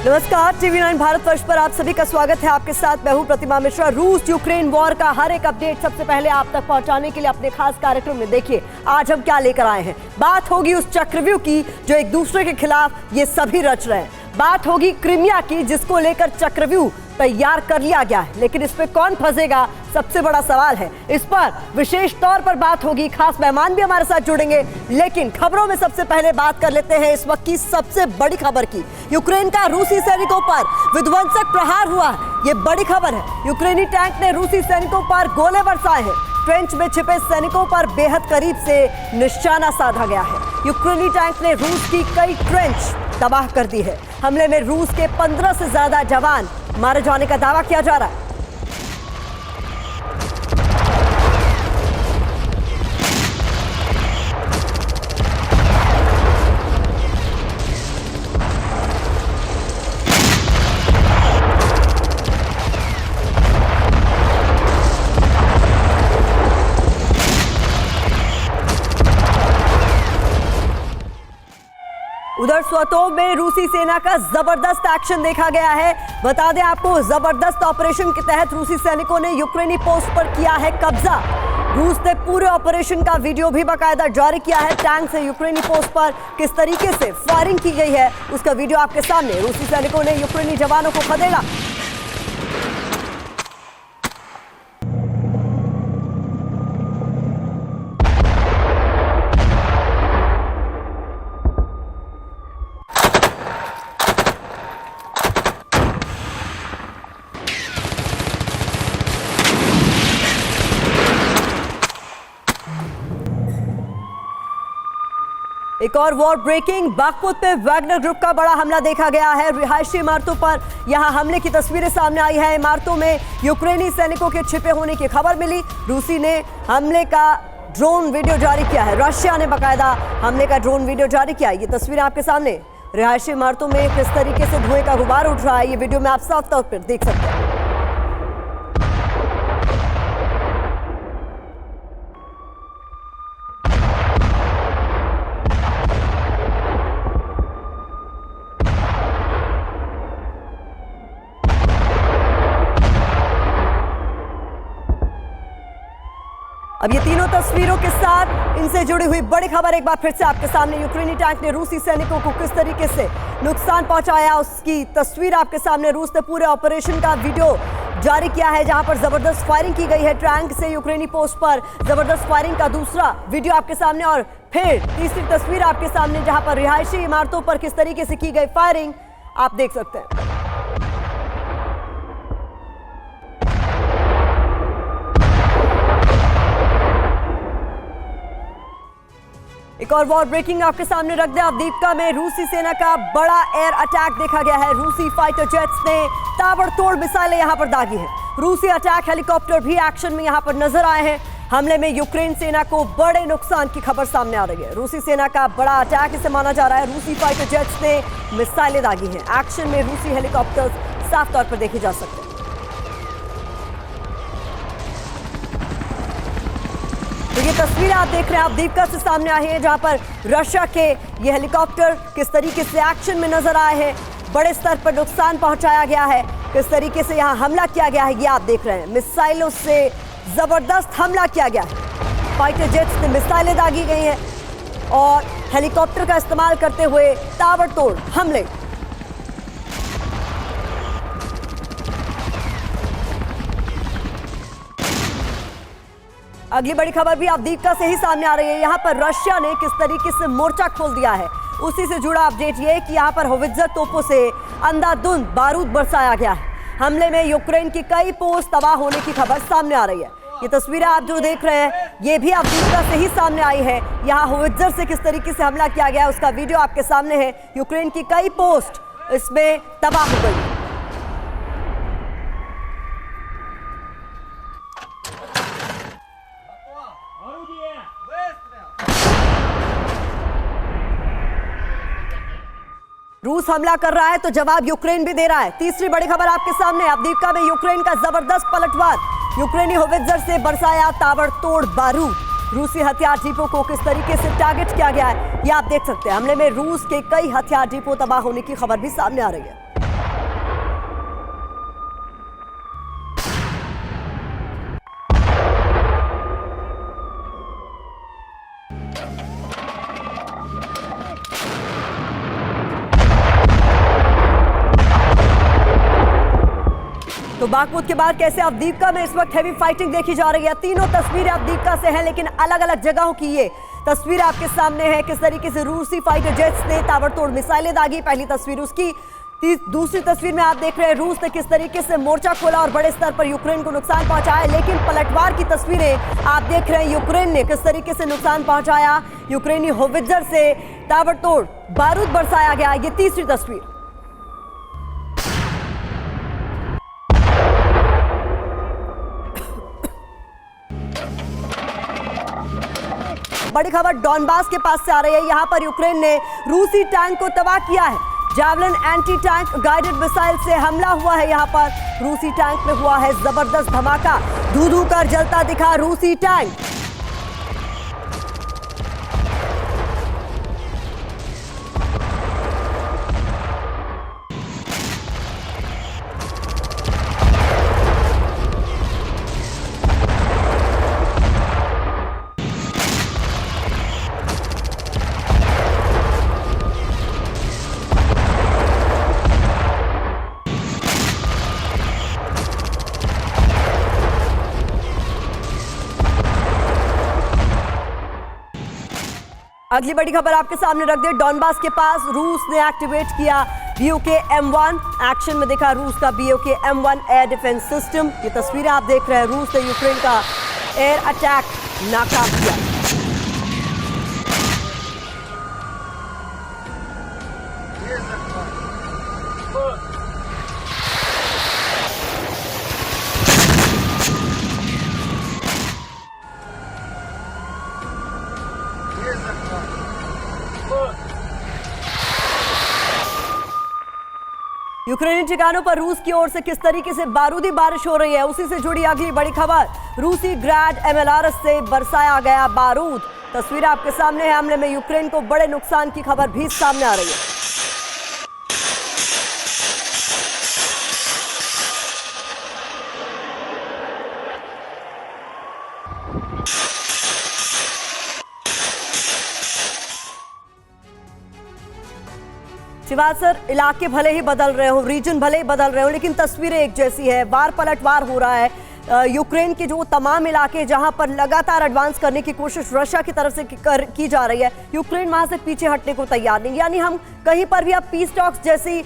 नमस्कार, टीवी 9 भारतवर्ष पर आप सभी का स्वागत है। आपके साथ मैं हूं प्रतिमा मिश्रा। रूस यूक्रेन वॉर का हर एक अपडेट सबसे पहले आप तक पहुंचाने के लिए अपने खास कार्यक्रम में देखिए आज हम क्या लेकर आए हैं। बात होगी उस चक्रव्यूह की जो एक दूसरे के खिलाफ ये सभी रच रहे हैं। बात होगी क्रीमिया की जिसको लेकर चक्रव्यूह तैयार कर लिया गया है, लेकिन इस पे कौन फंसेगा सबसे बड़ा सवाल है। इस पर विशेष तौर पर बात होगी, खास मेहमान भी हमारे साथ जुड़ेंगे। लेकिन खबरों में सबसे पहले बात कर लेते हैं इस वक्त की सबसे बड़ी खबर की। यूक्रेन का रूसी सैनिकों पर विध्वंसक प्रहार हुआ है, ये बड़ी खबर है। यूक्रेनी टैंक ने रूसी सैनिकों पर गोले बरसाए हैं। ट्रेंच में छिपे सैनिकों पर बेहद करीब से निशाना साधा गया है। यूक्रेनी टैंक ने रूस की कई ट्रेंच तबाह कर दी है। हमले में रूस के 15 से ज्यादा जवान मारे जाने का दावा किया जा रहा है। उधर स्वतोव में रूसी सेना का जबरदस्त एक्शन देखा गया है। बता दें आपको, जबरदस्त ऑपरेशन के तहत रूसी सैनिकों ने यूक्रेनी पोस्ट पर किया है कब्जा। रूस ने पूरे ऑपरेशन का वीडियो भी बाकायदा जारी किया है। टैंक से यूक्रेनी पोस्ट पर किस तरीके से फायरिंग की गई है उसका वीडियो आपके सामने। रूसी सैनिकों ने यूक्रेनी जवानों को खदेड़ा। एक और वॉर ब्रेकिंग, बाखमुत में वैगनर ग्रुप का बड़ा हमला देखा गया है। रिहायशी इमारतों पर यहां हमले की तस्वीरें सामने आई है। इमारतों में यूक्रेनी सैनिकों के छिपे होने की खबर मिली। रूसी ने हमले का ड्रोन वीडियो जारी किया है। रशिया ने बाकायदा हमले का ड्रोन वीडियो जारी किया है। ये तस्वीरें आपके सामने। रिहायशी इमारतों में किस तरीके से धुएं का गुबार उठ रहा है, ये वीडियो में आप साफ तौर पर देख सकते हैं। अब ये तीनों तस्वीरों के साथ इनसे जुड़ी हुई बड़ी खबर एक बार फिर से आपके सामने। यूक्रेनी टैंक ने रूसी सैनिकों को किस तरीके से नुकसान पहुंचाया उसकी तस्वीर आपके सामने। रूस ने पूरे ऑपरेशन का वीडियो जारी किया है जहां पर जबरदस्त फायरिंग की गई है। टैंक से यूक्रेनी पोस्ट पर जबरदस्त फायरिंग का दूसरा वीडियो आपके सामने और फिर तीसरी तस्वीर आपके सामने जहां पर रिहायशी इमारतों पर किस तरीके से की गई फायरिंग आप देख सकते हैं। एक और वॉर ब्रेकिंग आपके सामने रख दें। अवदीपका में रूसी सेना का बड़ा एयर अटैक देखा गया है। रूसी फाइटर जेट्स ने ताबड़तोड़ मिसाइलें यहां पर दागी हैं। रूसी अटैक हेलीकॉप्टर भी एक्शन में यहां पर नजर आए हैं। हमले में यूक्रेन सेना को बड़े नुकसान की खबर सामने आ रही है। रूसी सेना का बड़ा अटैक इसे माना जा रहा है। रूसी फाइटर जेट्स ने मिसाइलें दागी हैं। एक्शन में रूसी हेलीकॉप्टर्स साफ तौर पर देखे जा सकते हैं। तो ये तस्वीरें आप देख रहे हैं अवदीपका से सामने आई है जहां पर रशिया के ये हेलीकॉप्टर किस तरीके से एक्शन में नजर आए हैं। बड़े स्तर पर नुकसान पहुंचाया गया है। किस तरीके से यहां हमला किया गया है ये आप देख रहे हैं। मिसाइलों से जबरदस्त हमला किया गया है। फाइटर जेट्स ने मिसाइलें दागी गई हैं और हेलीकॉप्टर का इस्तेमाल करते हुए ताबड़तोड़ हमले। अगली बड़ी खबर भी अवदीपका से ही सामने आ रही है। यहां पर रशिया ने किस तरीके से मोर्चा खोल दिया है उसी से जुड़ा अपडेट ये कि यहां पर होवित्जर तोपों से अंधाधुंध बारूद बरसाया गया है। हमले में यूक्रेन की कई पोस्ट तबाह होने की खबर सामने आ रही है। ये तस्वीरें आप जो देख रहे हैं ये भी अवदीपका से ही सामने आई है। यहां होवित्जर से किस तरीके से हमला किया गया उसका वीडियो आपके सामने है। यूक्रेन की कई पोस्ट इसमें तबाह हो गई। रूस हमला कर रहा है तो जवाब यूक्रेन भी दे रहा है। तीसरी बड़ी खबर आपके सामने, अवदीपका में यूक्रेन का जबरदस्त पलटवार। यूक्रेनी होवित्जर से बरसाया ताबड़तोड़ बारूद। रूसी हथियार डिपो को किस तरीके से टारगेट किया गया है ये आप देख सकते हैं। हमले में रूस के कई हथियार डिपो तबाह होने की खबर भी सामने आ रही है। तो बागपुत के बाद कैसे अवदीपका में इस वक्त हैवी फाइटिंग देखी जा रही है। तीनों तस्वीरें अवदीपका से हैं, लेकिन अलग अलग जगहों की ये तस्वीर आपके सामने है। किस तरीके से रूसी फाइटर जेट्स ने ताबड़तोड़ मिसाइलें दागी, पहली तस्वीर उसकी। दूसरी तस्वीर में आप देख रहे हैं रूस ने किस तरीके से मोर्चा खोला और बड़े स्तर पर यूक्रेन को नुकसान पहुंचाया। लेकिन पलटवार की तस्वीरें आप देख रहे हैं, यूक्रेन ने किस तरीके से नुकसान पहुंचाया। यूक्रेनी होवित्जर से ताबड़तोड़ बारूद बरसाया गया। ये तीसरी तस्वीर। बड़ी खबर डॉनबास के पास से आ रही है। यहां पर यूक्रेन ने रूसी टैंक को तबाह किया है। Javelin anti tank guided missile से हमला हुआ है। यहां पर रूसी टैंक में हुआ है जबरदस्त धमाका। धू धू कर जलता दिखा रूसी टैंक। अगली बड़ी खबर आपके सामने रख दे। डॉनबास के पास रूस ने एक्टिवेट किया BOK M1। एक्शन में देखा रूस का BOK M1 air defence system. ये तस्वीरें आप देख रहे हैं। रूस ने यूक्रेन का एयर अटैक नाकाम किया। यूक्रेनी ठिकानों पर रूस की ओर से किस तरीके से बारूदी बारिश हो रही है, उसी से जुड़ी अगली बड़ी खबर। रूसी ग्रैड MLRS से बरसाया गया बारूद। तस्वीर आपके सामने है। हमले में यूक्रेन को बड़े नुकसान की खबर भी सामने आ रही है। सर इलाके भले ही बदल रहे हो, रीजन भले ही बदल रहे हो, लेकिन तस्वीरें एक जैसी है। वार पलटवार हो रहा है। यूक्रेन के जो तमाम इलाके जहां पर लगातार एडवांस करने की कोशिश रशिया की तरफ से की जा रही है, यूक्रेन वहां से पीछे हटने को तैयार नहीं। यानी हम कहीं पर भी अब पीस टॉक्स जैसी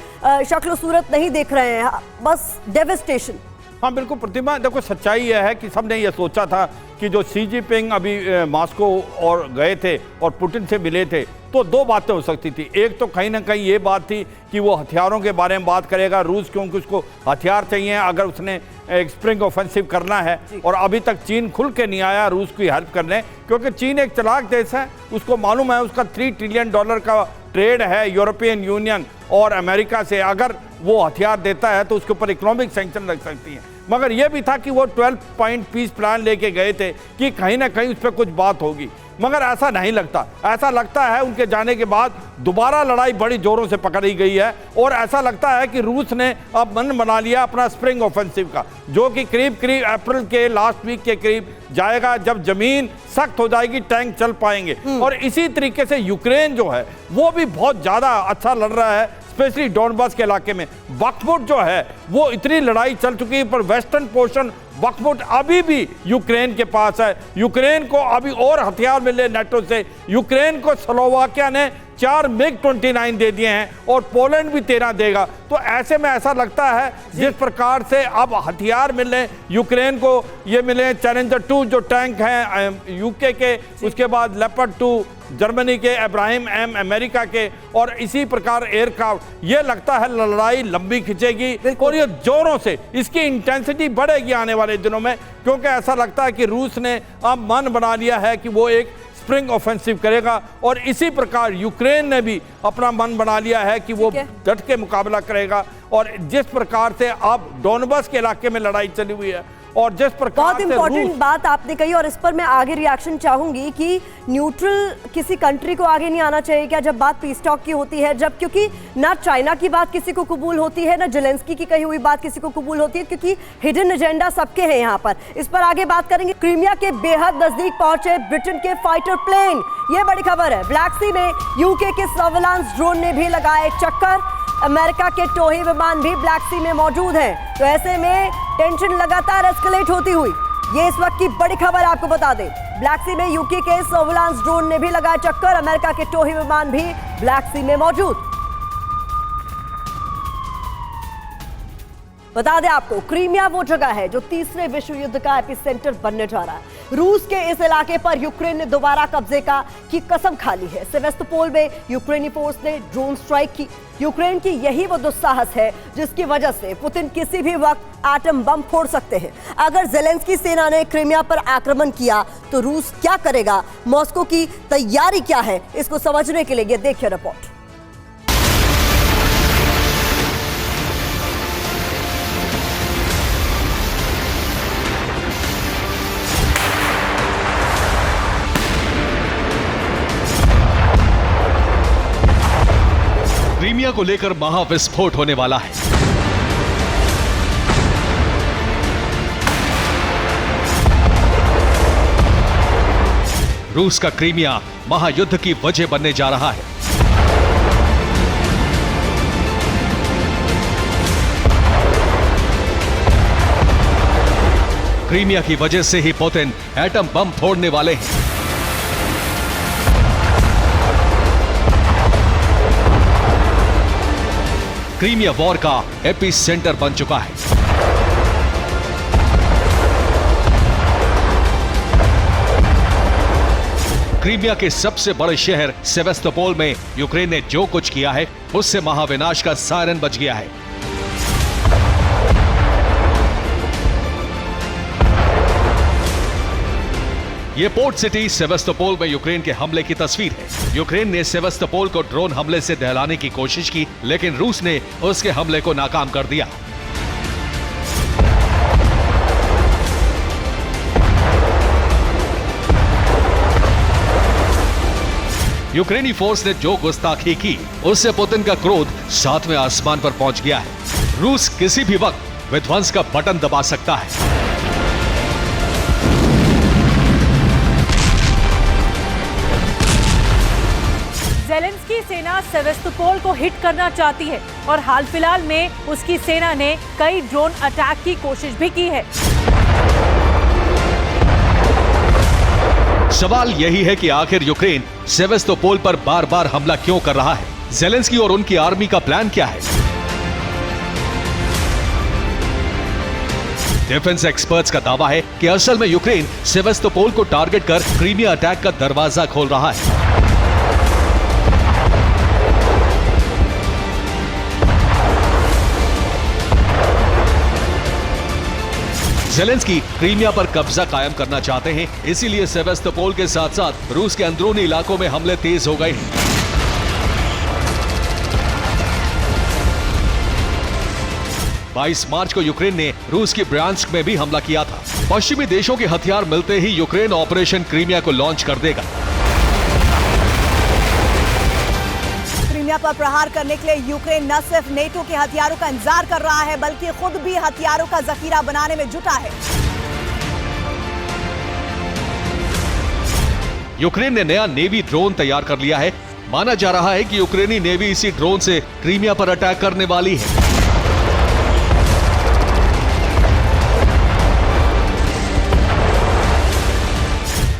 शक्ल सूरत नहीं देख रहे हैं, बस डेविस्टेशन। हाँ बिल्कुल प्रतिमा, देखो सच्चाई यह है कि सबने ये सोचा था कि जो शी जिनपिंग अभी मॉस्को और गए थे और पुतिन से मिले थे, तो दो बातें हो सकती थी। एक तो कहीं ना कहीं ये बात थी कि वो हथियारों के बारे में बात करेगा, रूस क्योंकि उसको हथियार चाहिए अगर उसने एक स्प्रिंग ऑफेंसिव करना है। और अभी तक चीन खुल के नहीं आया रूस की हेल्प करने, क्योंकि चीन एक चालाक देश है। उसको मालूम है उसका $3 ट्रिलियन का ट्रेड है यूरोपियन यूनियन और अमेरिका से। अगर वो हथियार देता है तो उसके ऊपर इकोनॉमिक सैंक्शन लग सकती है। मगर यह भी था कि वो 12 पॉइंट पीस प्लान लेके गए थे कि कहीं ना कहीं उस पर कुछ बात होगी, मगर ऐसा नहीं लगता। ऐसा लगता है उनके जाने के बाद दोबारा लड़ाई बड़ी जोरों से पकड़ी गई है। और ऐसा लगता है कि रूस ने अब मन बना लिया अपना स्प्रिंग ऑफेंसिव का, जो कि करीब अप्रैल के लास्ट वीक के करीब जाएगा, जब जमीन सख्त हो जाएगी, टैंक चल पाएंगे। और इसी तरीके से यूक्रेन जो है वो भी बहुत ज्यादा अच्छा लड़ रहा है, स्पेशली डॉनबास के इलाके में। बाख्मुट जो है वो इतनी लड़ाई चल चुकी है, पर वेस्टर्न पोर्शन बाख्मुट अभी भी यूक्रेन के पास है। यूक्रेन को अभी और हथियार मिले नेटो से। यूक्रेन को स्लोवाकिया ने 4 MiG-29 दे दिए हैं और पोलैंड भी 13 देगा। तो ऐसे में ऐसा लगता है जिस प्रकार से अब हथियार मिले यूक्रेन को, ये मिले चैलेंजर 2 जो टैंक हैं यूके के, उसके बाद लेपर्ड 2 जर्मनी के, इब्राहिम M अमेरिका के, और इसी प्रकार एयरक्राफ्ट, ये लगता है लड़ाई लंबी खिंचेगी और ये जोरों से इसकी इंटेंसिटी बढ़ेगी आने वाले दिनों में, क्योंकि ऐसा लगता है कि रूस ने अब मन बना लिया है कि वो एक स्प्रिंग ऑफेंसिव करेगा। और इसी प्रकार यूक्रेन ने भी अपना मन बना लिया है कि वो डट के मुकाबला करेगा। और जिस प्रकार से अब डॉनबास के इलाके में लड़ाई चली हुई है और जिस प्रकार बहुत इंपॉर्टेंट बात आपने कही, और इस पर मैं आगे रिएक्शन चाहूंगी कि न्यूट्रल किसी कंट्री को आगे नहीं आना चाहिए क्या जब बात पीस टॉक की होती है, जब क्योंकि ना चाइना की बात किसी को कबूल होती है, ना जेलेंस्की की कही हुई बात किसी को कबूल होती है, क्योंकि हिडन एजेंडा सबके हैं यहाँ पर। इस पर आगे बात करेंगे। क्रीमिया के बेहद नजदीक पहुंचे ब्रिटेन के फाइटर प्लेन, ये बड़ी खबर है। ब्लैक सी में यूके के सर्विलांस ड्रोन ने भी लगाए चक्कर। अमेरिका के टोही विमान भी ब्लैक सी में मौजूद हैं। तो ऐसे में टेंशन लगातार एस्केलेट होती हुई, ये इस वक्त की बड़ी खबर आपको बता दें। ब्लैक सी में यूके के सर्विलांस ड्रोन ने भी लगाया चक्कर। अमेरिका के टोही विमान भी ब्लैक सी में मौजूद। बता दें आपको, क्रीमिया वो जगह है जो तीसरे विश्व युद्ध का एपिसेंटर बनने जा रहा है। रूस के इस इलाके पर यूक्रेन ने दोबारा कब्जे की कसम खा ली है। सेवेस्तोपोल में यूक्रेनी फोर्स ने ड्रोन स्ट्राइक की। यूक्रेन की यही वो दुस्साहस है जिसकी वजह से पुतिन किसी भी वक्त एटम बम फोड़ सकते हैं। अगर जेलेंस्की सेना ने क्रीमिया पर आक्रमण किया तो रूस क्या करेगा, मॉस्को की तैयारी क्या है, इसको समझने के लिए ये देखिए रिपोर्ट। क्रीमिया को लेकर महाविस्फोट होने वाला है। रूस का क्रीमिया महायुद्ध की वजह बनने जा रहा है। क्रीमिया की वजह से ही पुतिन एटम बम फोड़ने वाले हैं। क्रीमिया वॉर का एपी सेंटर बन चुका है। क्रीमिया के सबसे बड़े शहर सेवेस्तोपोल में यूक्रेन ने जो कुछ किया है उससे महाविनाश का सायरन बज गया है। ये पोर्ट सिटी सेवेस्तोपोल में यूक्रेन के हमले की तस्वीर है। यूक्रेन ने सेवेस्तोपोल को ड्रोन हमले से दहलाने की कोशिश की, लेकिन रूस ने उसके हमले को नाकाम कर दिया। यूक्रेनी फोर्स ने जो गुस्ताखी की उससे पुतिन का क्रोध 7वें आसमान पर पहुंच गया है। रूस किसी भी वक्त विध्वंस का बटन दबा सकता है। जेलेंस्की सेना सेवेस्तोपोल को हिट करना चाहती है और हाल फिलहाल में उसकी सेना ने कई ड्रोन अटैक की कोशिश भी की है। सवाल यही है कि आखिर यूक्रेन सेवेस्तोपोल पर बार बार हमला क्यों कर रहा है? जेलेंस्की और उनकी आर्मी का प्लान क्या है? डिफेंस एक्सपर्ट्स का दावा है कि असल में यूक्रेन सेवेस्तोपोल को टारगेट कर क्रीमिया अटैक का दरवाजा खोल रहा है। जेलेंस्की क्रीमिया पर कब्जा कायम करना चाहते हैं, इसीलिए सेवेस्तोपोल के साथ साथ रूस के अंदरूनी इलाकों में हमले तेज हो गए हैं। बाईस मार्च को यूक्रेन ने रूस की ब्रांस्क में भी हमला किया था। पश्चिमी देशों के हथियार मिलते ही यूक्रेन ऑपरेशन क्रीमिया को लॉन्च कर देगा। क्रीमिया पर प्रहार करने के लिए यूक्रेन न सिर्फ नेटो के हथियारों का इंतजार कर रहा है, बल्कि खुद भी हथियारों का जखीरा बनाने में जुटा है। यूक्रेन ने नया नेवी ड्रोन तैयार कर लिया है। माना जा रहा है कि यूक्रेनी नेवी इसी ड्रोन से क्रीमिया पर अटैक करने वाली है।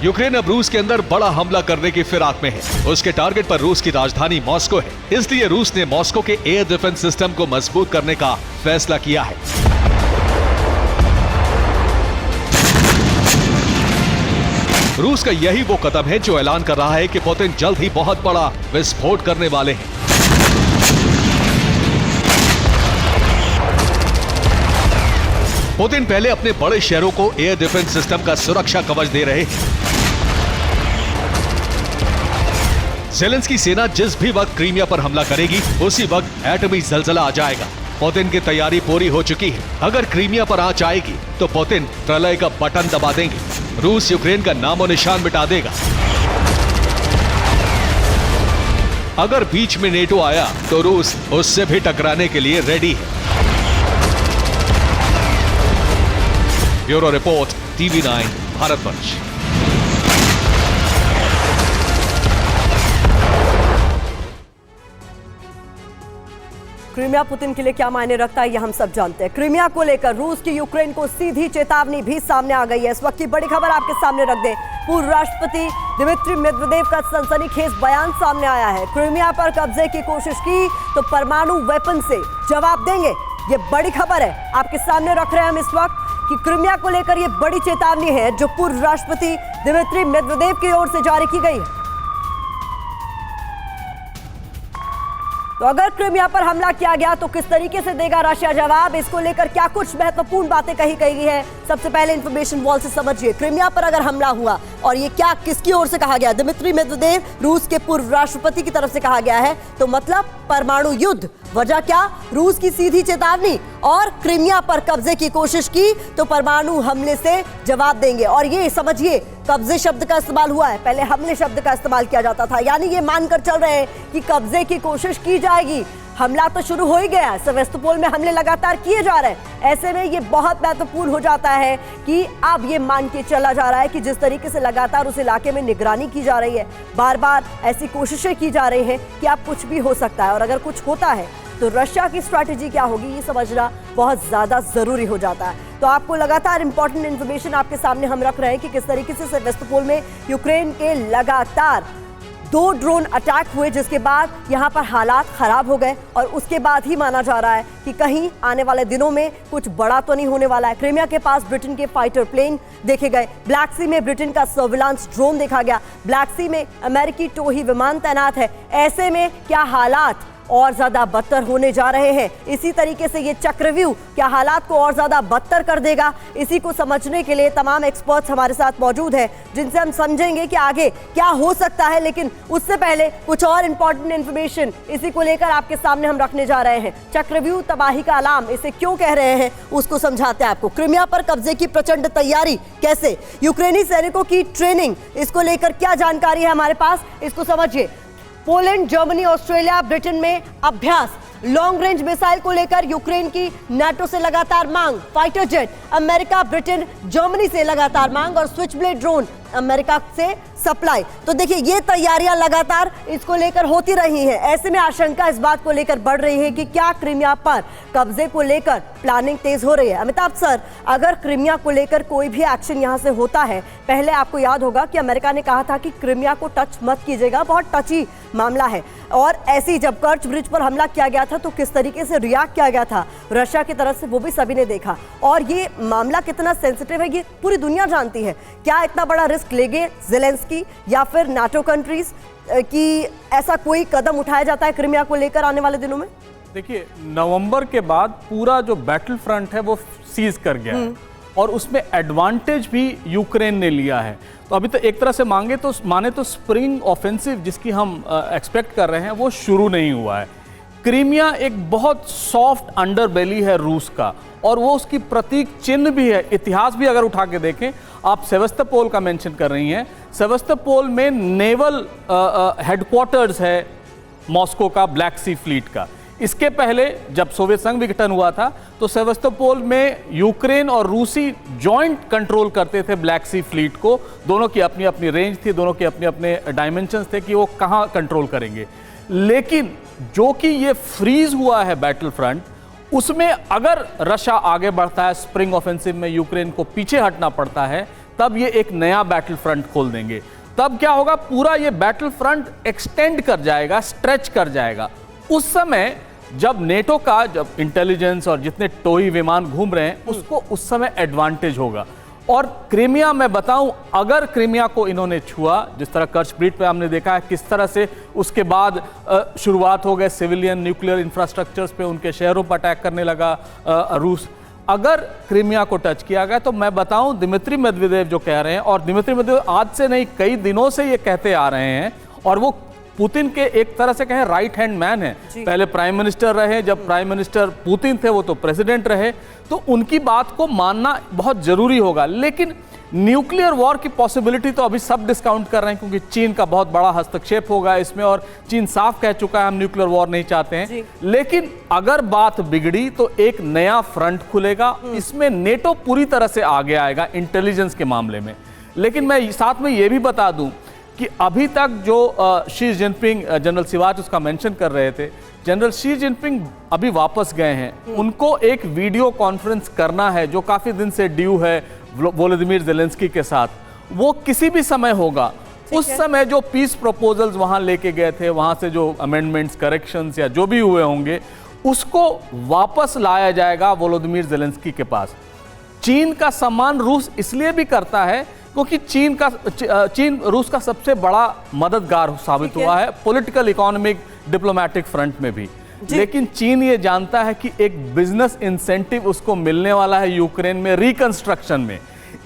यूक्रेन अब रूस के अंदर बड़ा हमला करने की फिराक में है। उसके टारगेट पर रूस की राजधानी मॉस्को है, इसलिए रूस ने मॉस्को के एयर डिफेंस सिस्टम को मजबूत करने का फैसला किया है। रूस का यही वो कदम है जो ऐलान कर रहा है कि पुतिन जल्द ही बहुत बड़ा विस्फोट करने वाले हैं। पुतिन पहले अपने बड़े शहरों को एयर डिफेंस सिस्टम का सुरक्षा कवच दे रहे हैं। जेलेंस्की सेना जिस भी वक्त क्रीमिया पर हमला करेगी उसी वक्त एटमी जलजला आ जाएगा। पुतिन की तैयारी पूरी हो चुकी है। अगर क्रीमिया पर आंच आएगी तो पुतिन प्रलय का बटन दबा देंगे। रूस यूक्रेन का नामो निशान मिटा देगा। अगर बीच में नेटो आया तो रूस उससे भी टकराने के लिए रेडी है। Bureau report, TV9 Bharatvarsh. Crimea Putin के लिए क्या मायने रखता है, ये हम सब जानते हैं। क्रीमिया को लेकर रूस की यूक्रेन को सीधी चेतावनी भी सामने आ गई है। इस वक्त की बड़ी खबर आपके सामने रख दे। पूर्व राष्ट्रपति दिमित्री मेदवेदेव का सनसनीखेज बयान सामने आया है। क्रीमिया पर कब्जे की कोशिश की तो परमाणु वेपन से जवाब देंगे, ये बड़ी खबर है आपके सामने रख रहे हैं हम इस वक्त कि क्रीमिया को लेकर ये बड़ी चेतावनी है जो पूर्व राष्ट्रपति दिमित्री मेदवेदेव की ओर से जारी की गई है। तो अगर क्रीमिया पर हमला किया गया तो किस तरीके से देगा रशिया जवाब, इसको लेकर क्या कुछ महत्वपूर्ण बातें कही गई है। सबसे पहले इंफॉर्मेशन वॉल से समझिए, क्रीमिया पर अगर हमला हुआ और ये क्या किसकी ओर से कहा गया, दिमित्री मेदवेदेव रूस के पूर्व राष्ट्रपति की तरफ से कहा गया है, तो मतलब परमाणु युद्ध। वजह क्या, रूस की सीधी चेतावनी और क्रीमिया पर कब्जे की कोशिश की तो परमाणु हमले से जवाब देंगे। और ये समझिए कब्जे शब्द का इस्तेमाल हुआ है, पहले हमले शब्द का इस्तेमाल किया जाता था, यानी ये मानकर चल रहे हैं कि कब्जे की कोशिश की जाएगी। हमला तो शुरू हो ही गया है, सेवेस्तोपोल में हमले लगातार किए जा रहे हैं। ऐसे में ये बहुत महत्वपूर्ण हो जाता है कि अब ये मान के चला जा रहा है कि जिस तरीके से लगातार उस इलाके में निगरानी की जा रही है, बार बार ऐसी कोशिशें की जा रही हैं कि अब कुछ भी हो सकता है। और अगर कुछ होता है तो रशिया की स्ट्रैटेजी क्या होगी, ये समझना बहुत ज़्यादा ज़रूरी हो जाता है। तो आपको लगातार इंपॉर्टेंट इन्फॉर्मेशन आपके सामने हम रख रहे हैं कि किस तरीके से सेवेस्तोपोल में यूक्रेन के लगातार 2 ड्रोन अटैक हुए, जिसके बाद यहाँ पर हालात खराब हो गए और उसके बाद ही माना जा रहा है कि कहीं आने वाले दिनों में कुछ बड़ा तो नहीं होने वाला है। क्रीमिया के पास ब्रिटेन के फाइटर प्लेन देखे गए, ब्लैक सी में ब्रिटेन का सर्विलांस ड्रोन देखा गया, ब्लैक सी में अमेरिकी टोही विमान तैनात है। ऐसे में क्या हालात और ज्यादा बदतर होने जा रहे हैं। इसी तरीके से ये चक्रव्यूह क्या हालात को और ज्यादा बदतर कर देगा, इसी को समझने के लिए तमाम एक्सपर्ट्स हमारे साथ मौजूद हैं जिनसे हम समझेंगे कि आगे क्या हो सकता है। लेकिन उससे पहले कुछ और इंपॉर्टेंट इंफॉर्मेशन इसी को लेकर आपके सामने हम रखने जा रहे हैं। चक्रव्यूह तबाही का अलार्म इसे क्यों कह रहे हैं उसको समझाते हैं आपको। क्रीमिया पर कब्जे की प्रचंड तैयारी कैसे, यूक्रेनी सैनिकों की ट्रेनिंग, इसको लेकर क्या जानकारी है हमारे पास, इसको समझिए। पोलैंड, जर्मनी, ऑस्ट्रेलिया, ब्रिटेन में अभ्यास, लॉन्ग रेंज मिसाइल को लेकर यूक्रेन की नाटो से लगातार मांग, fighter jet America, Britain, Germany से लगातार मांग और स्विच ब्लेड ड्रोन अमेरिका से सप्लाई। तो देखिए ये तैयारियां लगातार इसको लेकर होती रही हैं। ऐसे में आशंका इस बात को लेकर बढ़ रही है कि क्या क्रीमिया पर कब्जे को लेकर प्लानिंग तेज हो रही है। अमिताभ सर, अगर क्रीमिया को लेकर कोई भी एक्शन यहां से होता है, पहले आपको याद होगा कि अमेरिका ने कहा था कि क्रीमिया को टच मत कीजिएगा, बहुत टची मामला है। और ऐसे ही जब कर्च ब्रिज पर हमला किया गया था तो किस तरीके से रिएक्ट किया गया था रशिया की तरफ से, वो भी सभी ने देखा। और ये मामला कितना सेंसिटिव है ये पूरी दुनिया जानती है। क्या इतना बड़ा रिस्क लेंगे ज़ेलेंस्की या फिर नाटो कंट्रीज कि ऐसा कोई कदम उठाया जाता है क्रीमिया को लेकर आने वाले दिनों में? देखिए, नवंबर के बाद पूरा जो बैटल फ्रंट है वो सीज कर गया है और उसमें एडवांटेज भी यूक्रेन ने लिया है। तो अभी तो एक तरह से माने तो स्प्रिंग ऑफेंसिव जिसकी हम एक्सपेक्ट कर रहे हैं वो शुरू नहीं हुआ है। क्रीमिया एक बहुत सॉफ्ट अंडरबेली है रूस का और वो उसकी प्रतीक चिन्ह भी है। इतिहास भी अगर उठा के देखें, आप सेवेस्तोपोल का मेंशन कर रही हैं, सेवेस्तोपोल में नेवल हेडक्वार्टर्स है मॉस्को का, ब्लैक सी फ्लीट का। इसके पहले जब सोवियत संघ विघटन हुआ था तो सेवेस्तोपोल में यूक्रेन और रूसी जॉइंट कंट्रोल करते थे ब्लैक सी फ्लीट को। दोनों की अपनी अपनी रेंज थी, दोनों के अपने अपने डायमेंशंस थे कि वो कहाँ कंट्रोल करेंगे। लेकिन जो कि ये फ्रीज हुआ है बैटल फ्रंट, उसमें अगर रशिया आगे बढ़ता है, स्प्रिंग ऑफेंसिव में यूक्रेन को पीछे हटना पड़ता है, तब ये एक नया बैटल फ्रंट खोल देंगे। तब क्या होगा, पूरा ये बैटल फ्रंट एक्सटेंड कर जाएगा, स्ट्रेच कर जाएगा। उस समय जब नेटो का जब इंटेलिजेंस और जितने टोही विमान घूम रहे हैं उसको उस समय एडवांटेज होगा। और क्रीमिया में बताऊं, अगर क्रीमिया को इन्होंने छुआ, जिस तरह कर्च ब्रिज पे हमने देखा है किस तरह से उसके बाद शुरुआत हो गए सिविलियन न्यूक्लियर इंफ्रास्ट्रक्चर्स पे, उनके शहरों पर अटैक करने लगा रूस। अगर क्रीमिया को टच किया गया तो मैं बताऊं, दिमित्री मेदवेदेव जो कह रहे हैं, और दिमित्री मेदवेदेव आज से नहीं कई दिनों से ये कहते आ रहे हैं, और वो पुतिन के एक तरह से कहें राइट हैंड मैन है। पहले प्राइम मिनिस्टर रहे, जब प्राइम मिनिस्टर पुतिन थे वो तो प्रेसिडेंट रहे, तो उनकी बात को मानना बहुत जरूरी होगा। लेकिन न्यूक्लियर वॉर की पॉसिबिलिटी तो अभी सब डिस्काउंट कर रहे हैं क्योंकि चीन का बहुत बड़ा हस्तक्षेप होगा इसमें, और चीन साफ कह चुका है हम न्यूक्लियर वॉर नहीं चाहते हैं। लेकिन अगर बात बिगड़ी तो एक नया फ्रंट खुलेगा, इसमें नेटो पूरी तरह से आगे आएगा इंटेलिजेंस के मामले में। लेकिन मैं साथ में ये भी बता दूं, कि अभी तक जो शी जिनपिंग, जनरल सिवाच उसका मेंशन कर रहे थे, जनरल शी जिनपिंग अभी वापस गए हैं, उनको एक वीडियो कॉन्फ्रेंस करना है जो काफ़ी दिन से ड्यू है वोलोदिमीर ज़ेलेंस्की के साथ। वो किसी भी समय होगा। उस समय जो पीस प्रपोजल्स वहाँ लेके गए थे, वहाँ से जो अमेंडमेंट्स, करेक्शंस या जो भी हुए होंगे, उसको वापस लाया जाएगा वोलोदिमीर ज़ेलेंस्की के पास। चीन का सम्मान रूस इसलिए भी करता है क्योंकि चीन रूस का सबसे बड़ा मददगार साबित हुआ है पॉलिटिकल, इकोनॉमिक, डिप्लोमेटिक फ्रंट में भी। लेकिन चीन ये जानता है कि एक बिजनेस इंसेंटिव उसको मिलने वाला है यूक्रेन में रिकंस्ट्रक्शन में,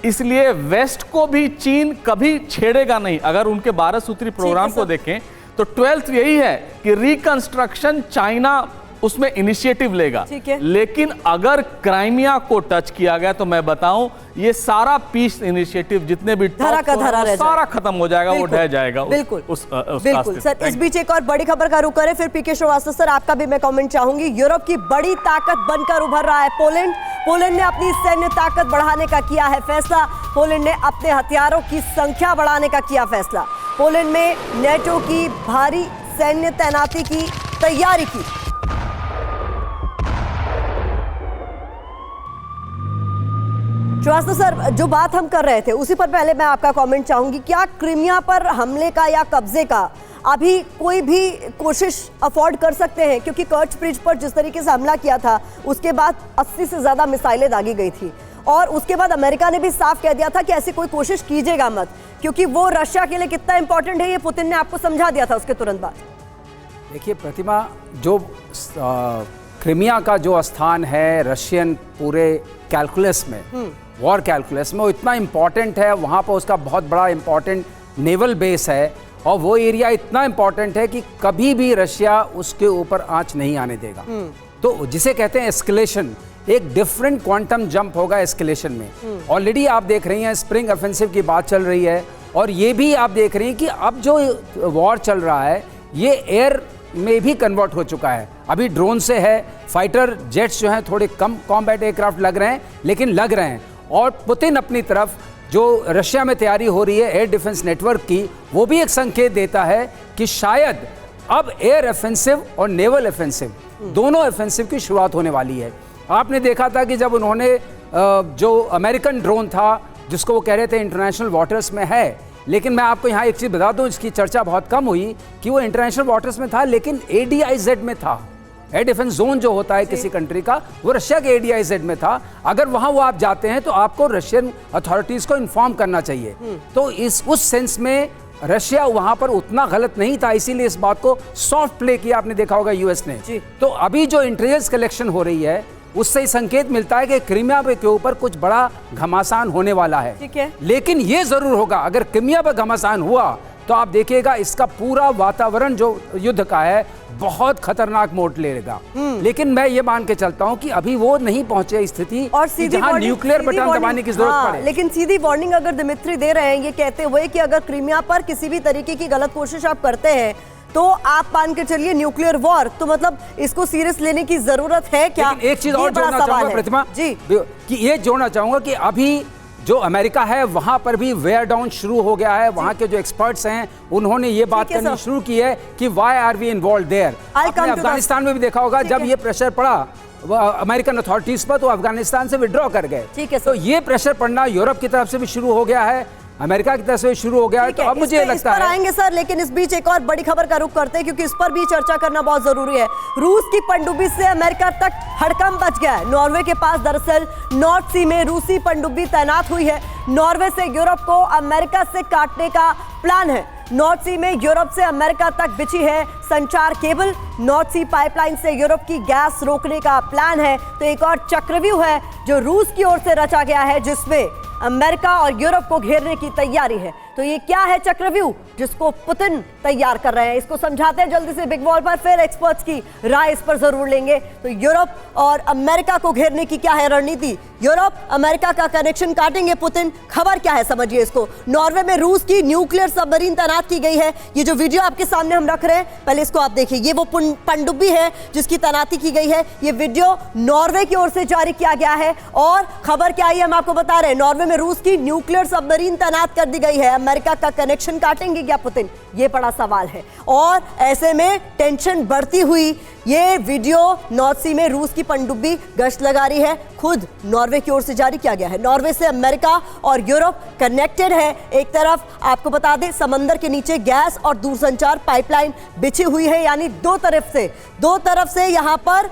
इसलिए वेस्ट को भी चीन कभी छेड़ेगा नहीं। अगर उनके 12 सूत्री प्रोग्राम को देखें तो 12th यही है कि रिकंस्ट्रक्शन चाइना उसमें इनिशिएटिव लेगा। लेकिन अगर क्राइमिया को टच किया गया तो मैं बताऊं ये सारा पीस इनिशिएटिव जितने भी धरा का धरा रह सारा खत्म हो जाएगा, वो ढह जाएगा। बिल्कुल बिल्कुल सर। इस बीच एक और बड़ी खबर का रुख करें, फिर पीके श्रीवास्तव सर आपका भी मैं कमेंट चाहूंगी। यूरोप की बड़ी ताकत बनकर उभर रहा है पोलैंड। पोलैंड ने अपनी सैन्य ताकत बढ़ाने का किया है फैसला। पोलैंड ने अपने हथियारों की संख्या बढ़ाने का किया फैसला। पोलैंड में नेटो की भारी सैन्य तैनाती की तैयारी की। श्रीवास्तव सर, जो बात हम कर रहे थे उसी पर पहले मैं आपका कमेंट चाहूंगी। क्या क्रीमिया पर हमले का या कब्जे का अभी कोई भी कोशिश अफोर्ड कर सकते हैं? क्योंकि कर्च ब्रिज पर जिस तरीके से हमला किया था उसके बाद 80 से ज्यादा मिसाइलें दागी गई थी, और उसके बाद अमेरिका ने भी साफ कह दिया था कि ऐसी कोई कोशिश कीजिएगा मत, क्योंकि वो रशिया के लिए कितना इंपॉर्टेंट है ये पुतिन ने आपको समझा दिया था उसके तुरंत बाद। देखिए प्रतिमा, जो क्रीमिया का जो स्थान है रशियन पूरे कैलकुलस में, वॉर कैलकुलस में, वो इतना इम्पॉर्टेंट है। वहाँ पर उसका बहुत बड़ा इम्पॉर्टेंट नेवल बेस है, और वो एरिया इतना इम्पॉर्टेंट है कि कभी भी रशिया उसके ऊपर आंच नहीं आने देगा। तो जिसे कहते हैं एस्केलेशन, एक डिफरेंट क्वांटम जंप होगा एस्केलेशन में। ऑलरेडी आप देख रही हैं स्प्रिंग ऑफेंसिव की बात चल रही है, और ये भी आप देख रही हैं कि अब जो वॉर चल रहा है ये एयर में भी कन्वर्ट हो चुका है। अभी ड्रोन से है, फाइटर जेट्स जो हैं थोड़े कम कॉम्बैट एयरक्राफ्ट लग रहे हैं, लेकिन लग रहे हैं। और पुतिन अपनी तरफ जो रशिया में तैयारी हो रही है एयर डिफेंस नेटवर्क की, वो भी एक संकेत देता है कि शायद अब एयर ऑफेंसिव और नेवल ऑफेंसिव दोनों ऑफेंसिव की शुरुआत होने वाली है। आपने देखा था कि जब उन्होंने जो अमेरिकन ड्रोन था जिसको वो कह रहे थे इंटरनेशनल वाटर्स में है, लेकिन मैं आपको यहाँ एक चीज़ बता दूँ, इसकी चर्चा बहुत कम हुई कि वो इंटरनेशनल वाटर्स में था, लेकिन ADIZ में था। एयर डिफेंस जोन जो होता है किसी कंट्री का, वो रशिया के ADIZ में था। अगर वहाँ वो आप जाते हैं तो आपको रशियन अथॉरिटीज़ को इन्फॉर्म करना चाहिए। तो उस सेंस में रशिया वहाँ पर उतना गलत नहीं था, इसीलिए इस बात को सॉफ्ट प्ले किया, आपने देखा होगा US ने। तो अभी जो इंटेलिजेंस कलेक्शन हो रही है उससे ही संकेत मिलता है कि क्रीमिया के ऊपर कुछ बड़ा घमासान होने वाला है। ठीक है। लेकिन ये जरूर होगा, अगर क्रीमिया पर घमासान हुआ तो आप देखिएगा इसका पूरा वातावरण जो युद्ध का है बहुत खतरनाक मोड़ लेगा। लेकिन मैं ये मान के चलता हूं कि अभी वो नहीं पहुंचे स्थिति और जहां न्यूक्लियर बटन दबाने की जरूरत पड़े। लेकिन सीधी वार्निंग अगर दिमित्री दे रहे हैं ये कहते हुए कि अगर क्रीमिया पर किसी भी तरीके की गलत कोशिश आप करते हैं तो आप मान के चलिए न्यूक्लियर वॉर, तो मतलब इसको सीरियस लेने की जरूरत है क्या? एक चीज और जोड़ना चाहूंगा प्रतिमा जी, कि ये जोड़ना चाहूंगा कि अभी जो अमेरिका है वहां पर भी वेयर डाउन शुरू हो गया है। वहां के जो एक्सपर्ट्स हैं उन्होंने ये बात करनी शुरू की है कि why are we involve there. आपने अफगानिस्तान में भी देखा होगा, जब ये प्रेशर पड़ा अमेरिकन अथॉरिटीज पर तो अफगानिस्तान से विड्रॉ कर गए। तो ये प्रेशर पड़ना यूरोप की तरफ से भी शुरू हो गया है, अमेरिका की तरफ से शुरू हो गया है। तो अब मुझे ये लगता है आएंगे सर, लेकिन इस बीच एक और बड़ी खबर का रुख करते हैं क्योंकि इस पर भी चर्चा करना बहुत जरूरी है। रूस की पनडुब्बी से अमेरिका तक हड़कंप मच गया है। नॉर्वे के पास दरअसल नॉर्थ सी में रूसी पनडुब्बी तैनात हुई है। नॉर्वे से यूरोप को अमेरिका से काटने का प्लान है। नॉर्थ सी में यूरोप से अमेरिका तक बिछी है संचार केबल। नॉर्थ सी पाइपलाइन से यूरोप की गैस रोकने का प्लान है। तो एक और चक्रव्यूह है जो रूस की ओर से रचा गया है, जिसमें अमेरिका और यूरोप को घेरने की तैयारी है। तो ये क्या है चक्रव्यूह जिसको पुतिन तैयार कर रहे हैं, इसको समझाते हैं जल्दी से बिग वॉल पर, फिर एक्सपर्ट्स की राय इस पर जरूर लेंगे। तो यूरोप और अमेरिका को घेरने की क्या है रणनीति? यूरोप अमेरिका का कनेक्शन काटेंगे पुतिन, खबर क्या है समझिए इसको। नॉर्वे में रूस की न्यूक्लियर सबमरीन तैनात की गई है। ये जो वीडियो आपके सामने हम रख रहे हैं, पहले इसको आप देखिए। ये वो पनडुब्बी है जिसकी तैनाती की गई है। ये वीडियो नॉर्वे की ओर से जारी किया गया है। और खबर क्या आई हम आपको बता रहे हैं, नॉर्वे में रूस की न्यूक्लियर सबमरीन तैनात कर दी गई है। अमेरिका का कनेक्शन काटेंगे क्या पुतिन? ये बड़ा सवाल है। और ऐसे में टेंशन बढ़ती हुई ये वीडियो नॉर्थ सी में रूस की पनडुब्बी गश्त लगा रही है, खुद नॉर्वे की ओर से जारी किया गया है। नॉर्वे से अमेरिका और यूरोप कनेक्टेड है। एक तरफ आपको बता दें समंदर के नीचे गैस और दूरसंचार पाइपलाइन बिछी हुई है, यानी दो तरफ से यहां पर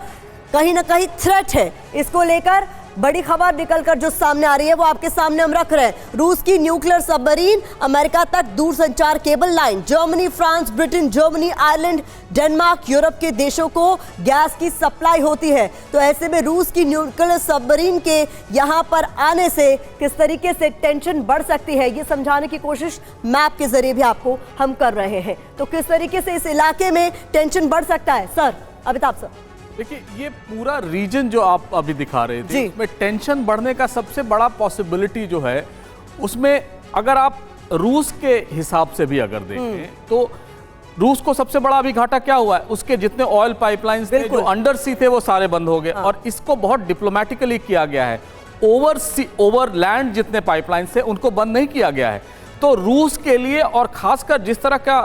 कहीं ना कहीं थ्रेट है। इसको लेकर बड़ी खबर निकलकर जो सामने आ रही है वो आपके सामने हम रख रहे हैं। रूस की न्यूक्लियर सबमरीन, अमेरिका तक दूरसंचार cable line, Germany, France, Britain, Germany, Ireland, Denmark, Europe के देशों को गैस की सप्लाई होती है। तो ऐसे में रूस की न्यूक्लियर सबमरीन के यहां पर आने से किस तरीके से टेंशन बढ़ सकती है, ये समझाने की कोशिश मैप के जरिए भी आपको हम कर रहे हैं। तो किस तरीके से इस इलाके में टेंशन बढ़ सकता है सर, अमिताभ सर? देखिए, ये पूरा रीजन जो आप अभी दिखा रहे थे उसमें टेंशन बढ़ने का सबसे बड़ा पॉसिबिलिटी जो है उसमें अगर आप रूस के हिसाब से भी अगर देखें तो रूस को सबसे बड़ा अभी घाटा क्या हुआ है, उसके जितने ऑयल पाइपलाइंस थे जो अंडर सी थे वो सारे बंद हो गए। और इसको बहुत डिप्लोमेटिकली किया गया है। ओवर लैंड जितने पाइपलाइंस थे उनको बंद नहीं किया गया है। तो रूस के लिए और खासकर जिस तरह का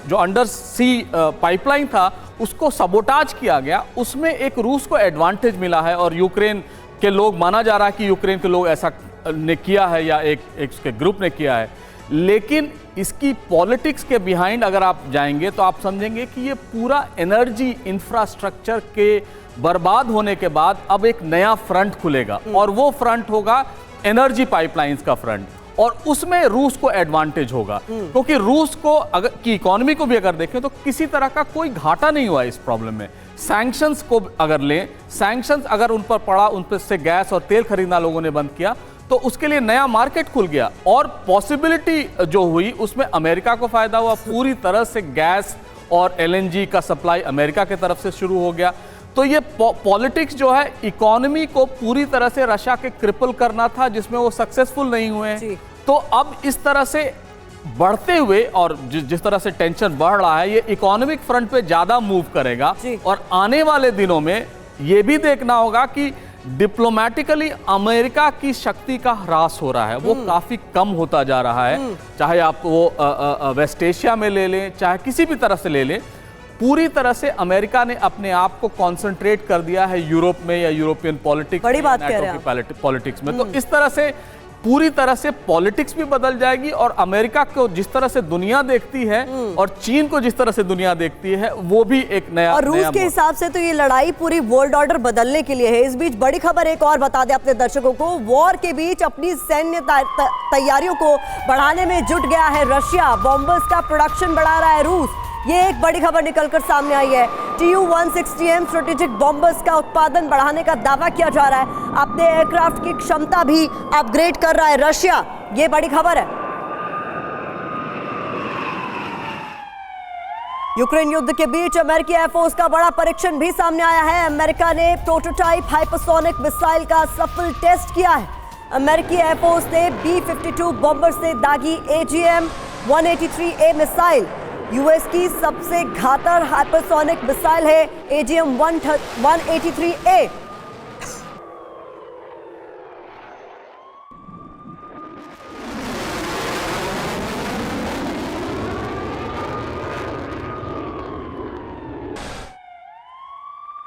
जो अंडर सी पाइपलाइन था उसको सबोटाज किया गया, उसमें एक रूस को एडवांटेज मिला है। और यूक्रेन के लोग, माना जा रहा है कि यूक्रेन के लोग ऐसा ने किया है या एक उसके ग्रुप ने किया है। लेकिन इसकी पॉलिटिक्स के बिहाइंड अगर आप जाएंगे तो आप समझेंगे कि ये पूरा एनर्जी इंफ्रास्ट्रक्चर के बर्बाद होने के बाद अब एक नया फ्रंट खुलेगा और वो फ्रंट होगा एनर्जी पाइपलाइंस का फ्रंट। और उसमें रूस को एडवांटेज होगा क्योंकि रूस को अगर की इकोनॉमी को भी अगर देखें तो किसी तरह का कोई घाटा नहीं हुआ इस प्रॉब्लम में। सैंक्शंस को अगर लें, सैंक्शंस अगर उन पर पड़ा, उन पर से गैस और तेल खरीदना लोगों ने बंद किया तो उसके लिए नया मार्केट खुल गया। और पॉसिबिलिटी जो हुई उसमें अमेरिका को फायदा हुआ, पूरी तरह से गैस और एलएनजी का सप्लाई अमेरिका की तरफ से शुरू हो गया। तो ये पॉलिटिक्स जो है इकोनॉमी को पूरी तरह से रशिया के क्रिपल करना था, जिसमें वो सक्सेसफुल नहीं हुए। तो अब इस तरह से बढ़ते हुए और जिस तरह से टेंशन बढ़ रहा है ये इकोनॉमिक फ्रंट पे ज्यादा मूव करेगा। और आने वाले दिनों में ये भी देखना होगा कि डिप्लोमेटिकली अमेरिका की शक्ति का ह्रास हो रहा है, वो काफी कम होता जा रहा है। चाहे आप वो वेस्ट एशिया में ले लें, चाहे किसी भी तरह से ले लें, पूरी तरह से अमेरिका ने अपने आप को कंसंट्रेट कर दिया है यूरोप में या यूरोपियन पॉलिटिक्स में, नेटो की पॉलिटिक्स में। तो इस तरह से पूरी तरह से पॉलिटिक्स भी बदल जाएगी और अमेरिका को जिस तरह से दुनिया देखती है और चीन को जिस तरह से दुनिया देखती है वो भी एक नया। और रूस के हिसाब से तो ये लड़ाई पूरी वर्ल्ड ऑर्डर बदलने के लिए है। इस बीच बड़ी खबर एक और बता दें अपने दर्शकों को, वॉर के बीच अपनी सैन्य तैयारियों को बढ़ाने में जुट गया है रशिया। बॉम्बर्स का प्रोडक्शन बढ़ा रहा है रूस, ये एक बड़ी खबर निकलकर सामने आई है। Tu-160M स्ट्रेटेजिक बॉम्बर्स का उत्पादन बढ़ाने का दावा किया जा रहा है। अपने एयरक्राफ्ट की क्षमता भी अपग्रेड कर रहा है रशिया, ये बड़ी खबर है। यूक्रेन युद्ध के बीच अमेरिकी एयरफोर्स का बड़ा परीक्षण भी सामने आया है। अमेरिका ने प्रोटोटाइप हाइपरसोनिक मिसाइल का सफल टेस्ट किया है। अमेरिकी एयरफोर्स ने B-52 बॉम्बर से दागी AGM-183A मिसाइल। यूएस की सबसे घातक हाइपरसोनिक मिसाइल है AGM-183A।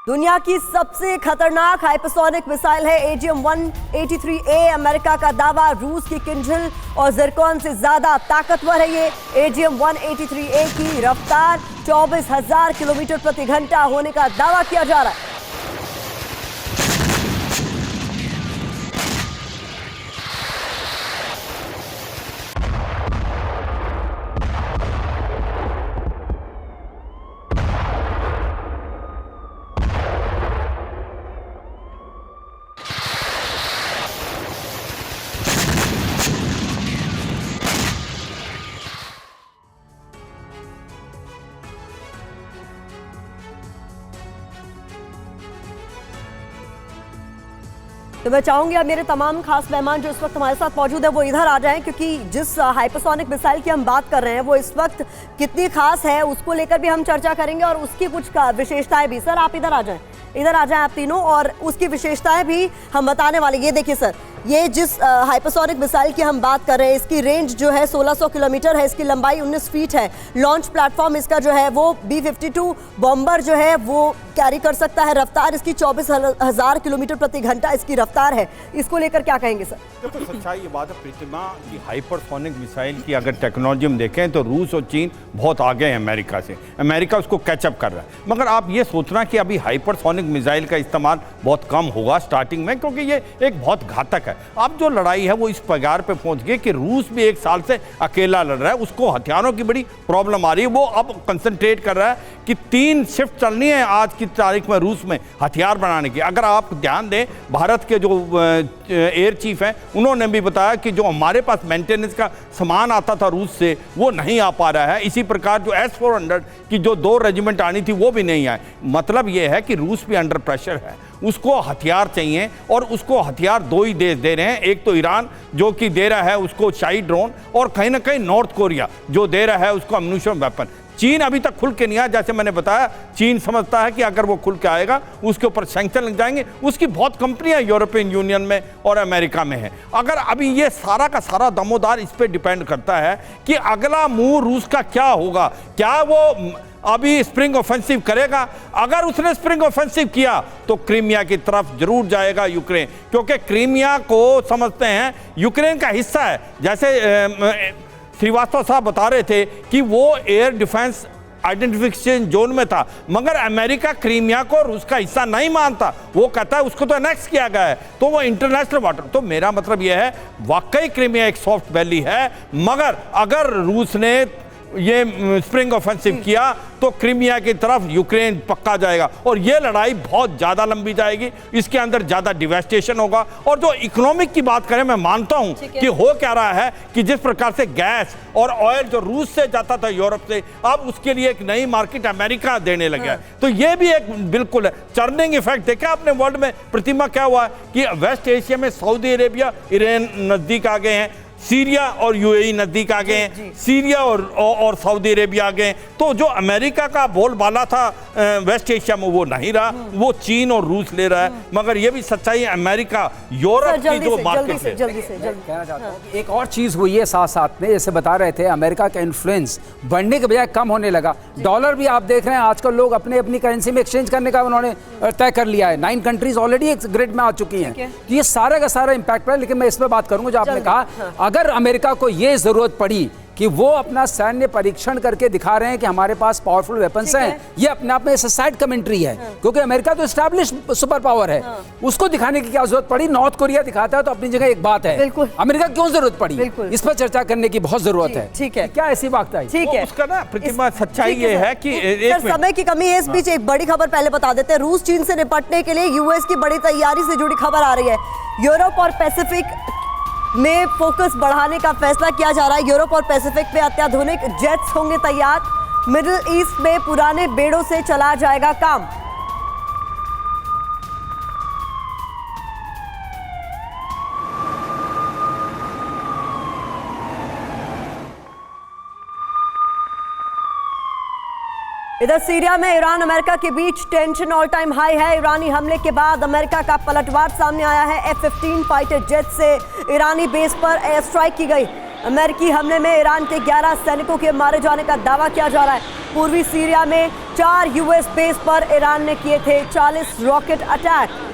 दुनिया की सबसे खतरनाक हाइपरसोनिक मिसाइल है AGM-183A। अमेरिका का दावा, रूस की किंजल और जिरकॉन से ज्यादा ताकतवर है ये। AGM-183A की रफ्तार 24,000 किलोमीटर प्रति घंटा होने का दावा किया जा रहा है। तो मैं चाहूंगी अब मेरे तमाम खास मेहमान जो इस वक्त हमारे साथ मौजूद है वो इधर आ जाएं, क्योंकि जिस हाइपरसोनिक मिसाइल की हम बात कर रहे हैं वो इस वक्त कितनी खास है उसको लेकर भी हम चर्चा करेंगे और उसकी कुछ विशेषताएं भी। सर आप इधर आ जाएं, इधर आ जाएं आप तीनों, और उसकी विशेषताएं भी हम बताने वाले। ये देखिए सर, ये जिस हाइपरसोनिक मिसाइल की हम बात कर रहे हैं, इसकी रेंज जो है 1600 किलोमीटर है, इसकी लंबाई 19 फीट है। लॉन्च प्लेटफॉर्म इसका जो है वो B-52 बॉम्बर जो है वो कैरी कर सकता है। रफ्तार इसकी 24,000 किलोमीटर प्रति घंटा इसकी रफ्तार है। इसको लेकर क्या कहेंगे सर? देखो सच्चाई ये बात है प्रतिमा कि हाइपरसोनिक मिसाइल की अगर टेक्नोलॉजी हम देखें तो रूस और चीन बहुत आगे हैं अमेरिका से। अमेरिका उसको कैचअप कर रहा है, मगर आप ये सोचना कि अभी हाइपरसोनिक मिसाइल का इस्तेमाल बहुत कम होगा स्टार्टिंग में, क्योंकि ये एक बहुत घातक है। अब जो लड़ाई है वो इस पगार पे पहुंच गई कि रूस भी एक साल से अकेला लड़ रहा है, उसको हथियारों की बड़ी प्रॉब्लम आ रही है। वो अब कंसंट्रेट कर रहा है कि 3 शिफ्ट चलनी है आज की तारीख में रूस में हथियार बनाने की। अगर आप ध्यान दें, भारत के जो एयर चीफ हैं उन्होंने भी बताया कि जो हमारे पास मेंटेनेंस का सामान आता था रूस से वो नहीं आ पा रहा है। इसी प्रकार जो S-400 की जो 2 रेजिमेंट आनी थी वो भी नहीं आए। मतलब ये है कि रूस भी अंडर प्रेशर है, उसको हथियार चाहिए और उसको हथियार 2 ही देश दे रहे हैं। एक तो ईरान जो कि दे रहा है उसको शाही ड्रोन, और कहीं ना कहीं नॉर्थ कोरिया जो दे रहा है उसको अम्यूनिशन वेपन। चीन अभी तक खुल के नहीं आया, जैसे मैंने बताया चीन समझता है कि अगर वो खुल के आएगा उसके ऊपर सैंक्शन लग जाएंगे। उसकी बहुत कंपनियां यूरोपियन यूनियन में और अमेरिका में है। अगर अभी ये सारा का सारा दमोदार इस पे डिपेंड करता है कि अगला मूव रूस का क्या होगा। क्या वो अभी स्प्रिंग ऑफेंसिव करेगा? अगर उसने स्प्रिंग ऑफेंसिव किया तो क्रीमिया की तरफ जरूर जाएगा यूक्रेन, क्योंकि क्रीमिया को समझते हैं यूक्रेन का हिस्सा है। जैसे श्रीवास्तव साहब बता रहे थे कि वो एयर डिफेंस आइडेंटिफिकेशन जोन में था, मगर अमेरिका क्रीमिया को रूस का हिस्सा नहीं मानता। वो कहता है उसको तो अनेक्स किया गया है, तो वो इंटरनेशनल वाटर। तो मेरा मतलब यह है वाकई क्रीमिया एक सॉफ्ट वैली है, मगर अगर रूस ने ये स्प्रिंग ऑफेंसिव किया तो क्रीमिया की तरफ यूक्रेन पक्का जाएगा और ये लड़ाई बहुत ज़्यादा लंबी जाएगी। इसके अंदर ज़्यादा डिवेस्टेशन होगा। और जो इकोनॉमिक की बात करें, मैं मानता हूं कि हो क्या रहा है कि जिस प्रकार से गैस और ऑयल जो रूस से जाता था यूरोप से, अब उसके लिए एक नई मार्केट अमेरिका देने लगा है। तो ये भी एक बिल्कुल चर्निंग इफेक्ट देखा आपने वर्ल्ड में प्रतिमा क्या हुआ कि वेस्ट एशिया में सऊदी अरेबिया, ईरान नज़दीक आ गए हैं, सीरिया और यूएई नजदीक आ गए हैं, सीरिया और सऊदी अरेबिया आ गए। तो जो अमेरिका का बोलबाला था वेस्ट एशिया में वो नहीं रहा, वो चीन और रूस ले रहा है। मगर ये भी सच्चाई है, अमेरिका यूरोप की जो मार्केट है। कहना चाहता हूं कि एक और चीज हुई है साथ साथ में, जैसे बता रहे थे अमेरिका का इन्फ्लुएंस बढ़ने के बजाय कम होने लगा। डॉलर भी आप देख रहे हैं आजकल लोग अपने अपनी करेंसी में एक्सचेंज करने का उन्होंने तय कर लिया है। 9 कंट्रीज ऑलरेडी एक ग्रिड में आ चुकी हैं। तो ये सारा का सारा इंपैक्ट है। लेकिन मैं इसमें बात करूंगा जो आपने कहा, अगर अमेरिका को ये जरूरत पड़ी कि वो अपना सैन्य परीक्षण करके दिखा रहे हैं कि हमारे पास पावरफुल वेपन्स हैं, ये अपने आप में साइड कमेंट्री है। क्योंकि अमेरिका तो एस्टैब्लिश सुपर पावर है, उसको दिखाने की क्या जरूरत पड़ी? नॉर्थ कोरिया दिखाता है तो अपनी जगह एक बात है, अमेरिका क्यों जरूरत पड़ी? इस पर चर्चा करने की बहुत जरूरत है। ठीक है, क्या ऐसी बात आई? ठीक है, उसका ना प्रतिमा सच्चाई ये है कि समय की कमी है। इस बीच एक बड़ी खबर पहले बता देते हैं। रूस चीन से निपटने के लिए यूएस की बड़ी तैयारी से जुड़ी खबर आ रही है। यूरोप और पैसिफिक में फोकस बढ़ाने का फैसला किया जा रहा है। यूरोप और पैसिफिक में अत्याधुनिक जेट्स होंगे तैयार। मिडिल ईस्ट में पुराने बेड़ों से चला जाएगा काम। इधर सीरिया में ईरान अमेरिका के बीच टेंशन ऑल टाइम हाई है। ईरानी हमले के बाद अमेरिका का पलटवार सामने आया है। F-15 फाइटर जेट से ईरानी बेस पर एयर स्ट्राइक की गई। अमेरिकी हमले में ईरान के 11 सैनिकों के मारे जाने का दावा किया जा रहा है। पूर्वी सीरिया में 4 यूएस बेस पर ईरान ने किए थे 40 रॉकेट अटैक।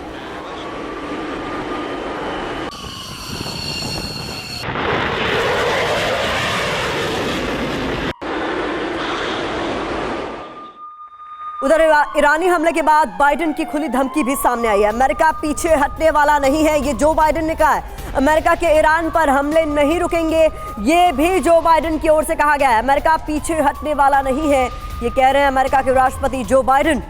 उधर ईरानी हमले के बाद बाइडेन की खुली धमकी भी सामने आई है। अमेरिका पीछे हटने वाला नहीं है, ये जो बाइडेन ने कहा है। अमेरिका के ईरान पर हमले नहीं रुकेंगे, ये भी जो बाइडेन की ओर से कहा गया है। अमेरिका पीछे हटने वाला नहीं है, ये कह रहे हैं अमेरिका के राष्ट्रपति जो बाइडेन।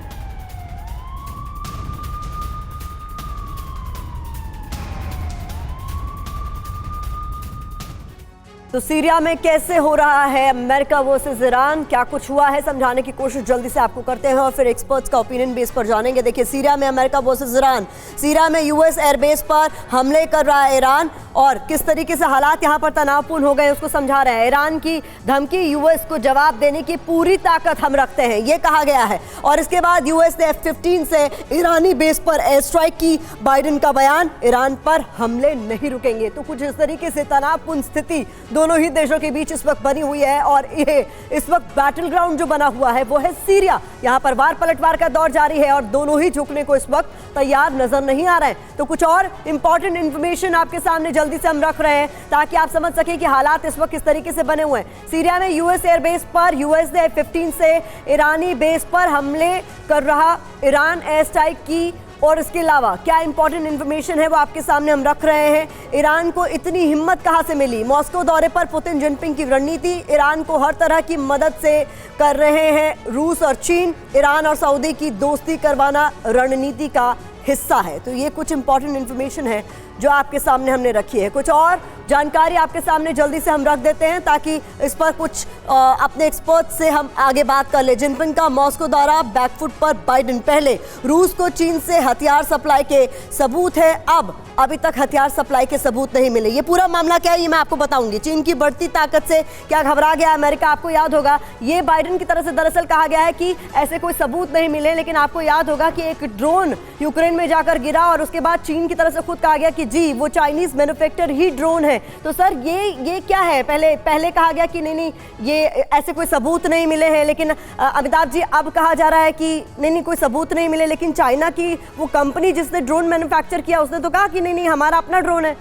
तो सीरिया में कैसे हो रहा है अमेरिका वर्सेस ईरान, क्या कुछ हुआ है, समझाने की कोशिश जल्दी से आपको करते हैं और फिर एक्सपर्ट्स का ओपिनियन बेस पर जानेंगे। देखिए, सीरिया में अमेरिका वर्सेस ईरान, सीरिया में यूएस एयरबेस पर हमले कर रहा है ईरान और किस तरीके से हालात यहाँ पर तनावपूर्ण हो गए उसको समझा रहे हैं। ईरान की धमकी, यूएस को जवाब देने की पूरी ताकत हम रखते हैं, ये कहा गया है। और इसके बाद यूएस ने F-15 से ईरानी बेस पर एयर स्ट्राइक की, बाइडेन का बयान, ईरान पर हमले नहीं रुकेंगे। तो कुछ इस तरीके से तनावपूर्ण स्थिति दोनों ही देशों के बीच इस वक्त बनी हुई है और ये इस वक्त बैटल ग्राउंड जो बना हुआ है वो है सीरिया। यहाँ पर वार पलटवार का दौर जारी है और दोनों ही झुकने को इस वक्त तैयार नजर नहीं आ रहे हैं। तो कुछ और इंपॉर्टेंट इंफॉर्मेशन आपके सामने जल्दी से हम रख रहे हैं ताकि आप समझ सकें कि हालात इस वक्त किस तरीके से बने हुए हैं। सीरिया में यूएस एयरबेस पर यूएस ने F-15 से ईरानी बेस पर हमले कर रहा, ईरान एयर स्ट्राइक की और इसके अलावा क्या इंपॉर्टेंट इंफॉर्मेशन है वो आपके सामने हम रख रहे हैं। ईरान को इतनी हिम्मत कहां से मिली? मॉस्को दौरे पर पुतिन जिनपिंग की रणनीति, ईरान को हर तरह की मदद से कर रहे हैं रूस और चीन, ईरान और सऊदी की दोस्ती करवाना रणनीति का हिस्सा है। तो ये कुछ इंपॉर्टेंट इंफॉर्मेशन है जो आपके सामने हमने रखी है। कुछ और जानकारी आपके सामने जल्दी से हम रख देते हैं ताकि इस पर कुछ अपने एक्सपर्ट से हम आगे बात कर ले। जिनपिंग का मॉस्को दौरा, बैकफुट पर बाइडेन। पहले रूस को चीन से हथियार सप्लाई के सबूत है, अब अभी तक हथियार सप्लाई के सबूत नहीं मिले। ये पूरा मामला क्या है ये मैं आपको बताऊंगी। चीन की बढ़ती ताकत से क्या घबरा गया अमेरिका? आपको याद होगा ये बाइडेन की तरफ से दरअसल कहा गया है कि ऐसे कोई सबूत नहीं मिले, लेकिन आपको याद होगा कि एक ड्रोन यूक्रेन में जाकर गिरा और उसके बाद चीन की तरफ से खुद कहा गया कि जी वो चाइनीज मैन्युफैक्चर ही ड्रोन है। तो सर ये क्या है? पहले कहा गया कि नहीं ये ऐसे कोई सबूत नहीं मिले हैं, लेकिन अमिताभ जी अब कहा जा रहा है कि नहीं कोई सबूत नहीं मिले, लेकिन चाइना की वो कंपनी जिसने ड्रोन मैन्युफैक्चर किया उसने तो कहा कि नहीं हमारा अपना ड्रोन है।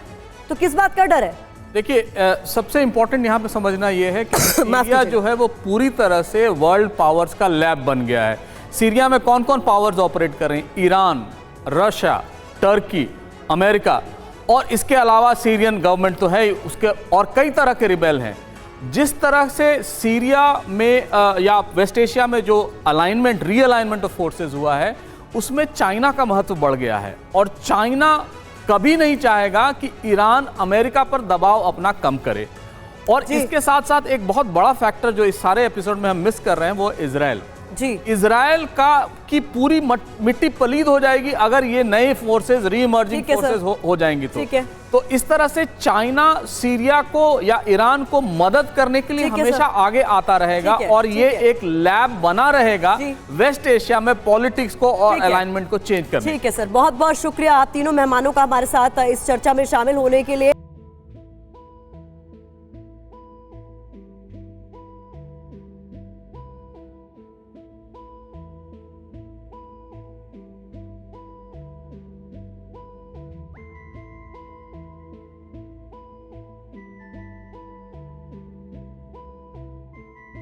तो किस बात का डर है? देखिए, सबसे इंपॉर्टेंट यहाँ पे समझना ये है कि सीरिया जो है वो पूरी तरह से वर्ल्ड पावर्स का लैब बन गया है। सीरिया में कौन कौन पावर्स ऑपरेट कर रहे हैं? ईरान, रशिया, टर्की, अमेरिका और इसके अलावा सीरियन गवर्नमेंट तो है उसके, और कई तरह के रिबेल हैं। जिस तरह से सीरिया में या वेस्ट एशिया में जो अलाइनमेंट, रीअलाइनमेंट ऑफ फोर्सेस हुआ है उसमें चाइना का महत्व बढ़ गया है और चाइना कभी नहीं चाहेगा कि ईरान अमेरिका पर दबाव अपना कम करे। और इसके साथ साथ एक बहुत बड़ा फैक्टर जो इस सारे एपिसोड में हम मिस कर रहे हैं वो इजराइल। जी, इजराइल की पूरी मिट्टी पलीद हो जाएगी अगर ये नए फोर्सेस, रीइमर्जिंग फोर्सेस हो जाएंगी तो इस तरह से चाइना सीरिया को या ईरान को मदद करने के लिए हमेशा आगे आता रहेगा और ये एक लैब बना रहेगा वेस्ट एशिया में पॉलिटिक्स को और अलाइनमेंट को चेंज करने। ठीक है सर, बहुत बहुत शुक्रिया आप तीनों मेहमानों का हमारे साथ इस चर्चा में शामिल होने के लिए।